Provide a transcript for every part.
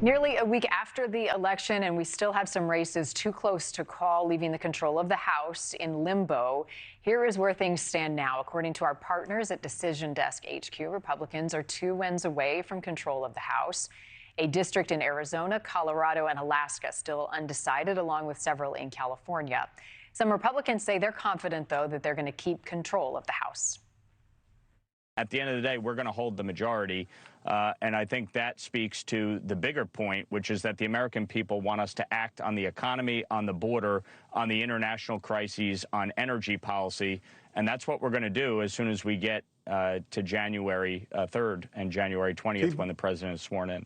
Nearly a week after the election, and we still have some races too close to call, leaving the control of the House in limbo. Here is where things stand now. According to our partners at Decision Desk HQ, Republicans are 2 wins away from control of the House. A district in Arizona, Colorado, and Alaska still undecided, along with several in California. Some Republicans say they're confident, though, that they're going to keep control of the House. At the end of the day, we're going to hold the majority. And I think that speaks to the bigger point, which is that the American people want us to act on the economy, on the border, on the international crises, on energy policy. And that's what we're going to do as soon as we get to January 3rd and January 20th when the president is sworn in.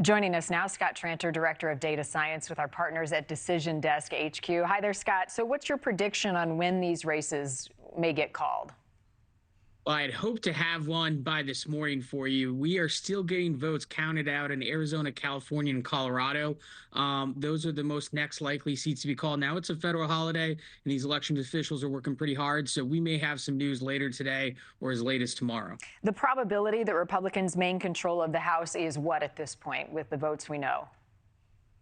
Joining us now, Scott Tranter, Director of Data Science with our partners at Decision Desk HQ. Hi there, Scott. So what's your prediction on when these races may get called? Well, I'd hope to have one by this morning for you. We are still getting votes counted out in Arizona, California, and Colorado. Those are the most next likely seats to be called. Now it's a federal holiday, and these election officials are working pretty hard, so we may have some news later today or as late as tomorrow. The probability that Republicans maintain control of the House is what at this point with the votes we know?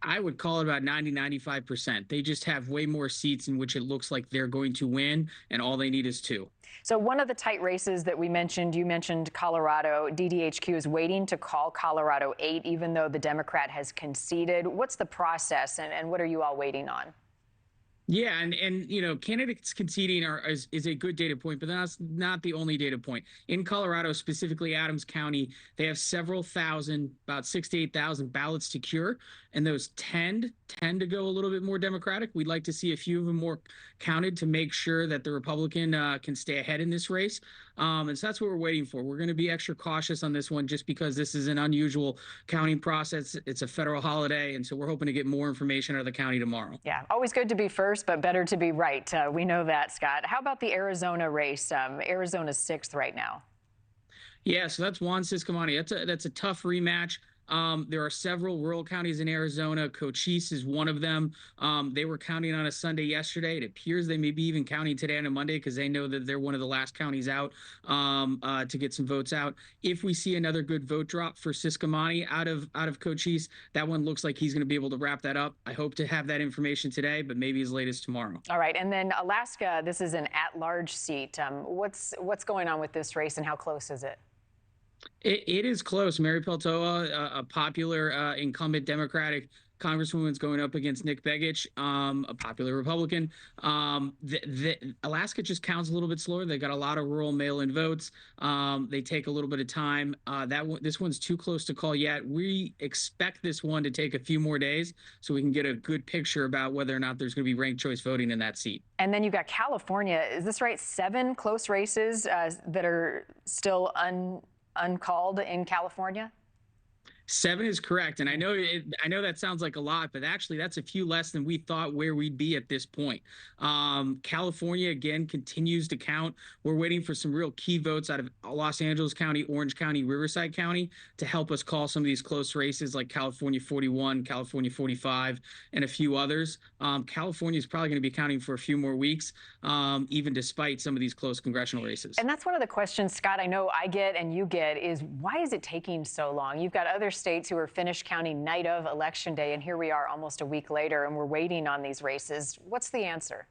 I would call it about 90–95%. They just have way more seats in which it looks like they're going to win, and all they need is 2. So one of the tight races that we mentioned, you mentioned Colorado. DDHQ is waiting to call Colorado 8, even though the Democrat has conceded. What's the process, and what are you all waiting on? Yeah, and you know, candidates conceding is a good data point, but that's not the only data point. In Colorado, specifically Adams County, they have several thousand, about 6,000 to 8,000 ballots to cure, and those tend to go a little bit more Democratic. We'd like to see a few of them more counted to make sure that the Republican can stay ahead in this race. And so that's what we're waiting for. We're going to be extra cautious on this one just because this is an unusual counting process. It's a federal holiday, and so we're hoping to get more information out of the county tomorrow. Yeah, always good to be first, but better to be right. We know that, Scott. How about the Arizona race? Arizona's 6th right now. Yeah, so that's Juan Ciscomani. That's a tough rematch. There are several rural counties in Arizona. Cochise is one of them. They were counting on a Sunday yesterday. It appears they may be even counting today on a Monday because they know that they're one of the last counties out to get some votes out. If we see another good vote drop for Ciscomani out of Cochise, that one looks like he's going to be able to wrap that up. I hope to have that information today, but maybe as late as tomorrow. All right, and then Alaska, this is an at-large seat. What's going on with this race, and how close is it? It is close. Mary Peltola, a popular incumbent Democratic congresswoman, is going up against Nick Begich, a popular Republican. Alaska just counts a little bit slower. They got a lot of rural mail-in votes. They take a little bit of time. This one's too close to call yet. We expect this one to take a few more days so we can get a good picture about whether or not there's going to be ranked choice voting in that seat. And then you've got California. Is this right? 7 close races that are still uncalled in California? 7 is correct, and I know that sounds like a lot, but actually that's a few less than we thought where we'd be at this point. California again continues to count. We're waiting for some real key votes out of Los Angeles County, Orange County, Riverside County to help us call some of these close races like California 41, California 45, and a few others. California is probably going to be counting for a few more weeks, even despite some of these close congressional races. And that's one of the questions, Scott, I know I get and you get is why is it taking so long? You've got other states who are finished counting night of Election Day, and here we are almost a week later, and we're waiting on these races. What's the answer?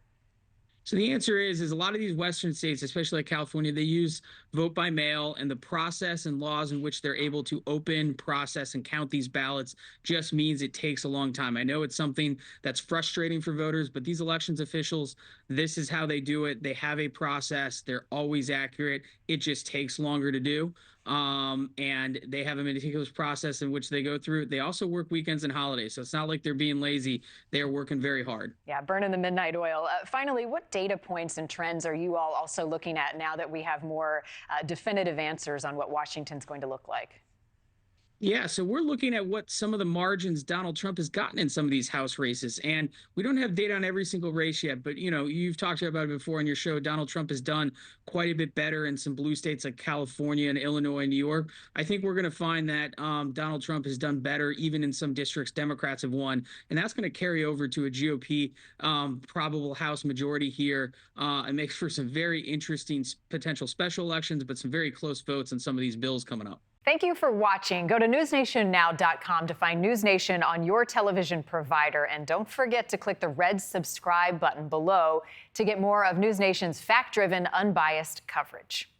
So the answer is a lot of these Western states, especially like California, they use vote by mail, and the process and laws in which they're able to open, process, and count these ballots just means it takes a long time. I know it's something that's frustrating for voters, but these elections officials, this is how they do it. They have a process. They're always accurate. It just takes longer to do. And they have a meticulous process in which they go through. They also work weekends and holidays, so it's not like they're being lazy. They're working very hard. Yeah, burning the midnight oil. Finally, what data points and trends are you all also looking at now that we have more definitive answers on what Washington's going to look like? Yeah, so we're looking at what some of the margins Donald Trump has gotten in some of these House races. And we don't have data on every single race yet, but, you know, you've talked about it before on your show. Donald Trump has done quite a bit better in some blue states like California and Illinois and New York. I think we're going to find that Donald Trump has done better even in some districts Democrats have won. And that's going to carry over to a GOP probable House majority here. It makes for some very interesting potential special elections, but some very close votes on some of these bills coming up. Thank you for watching. Go to newsnationnow.com to find NewsNation on your television provider. And don't forget to click the red subscribe button below to get more of NewsNation's fact-driven, unbiased coverage.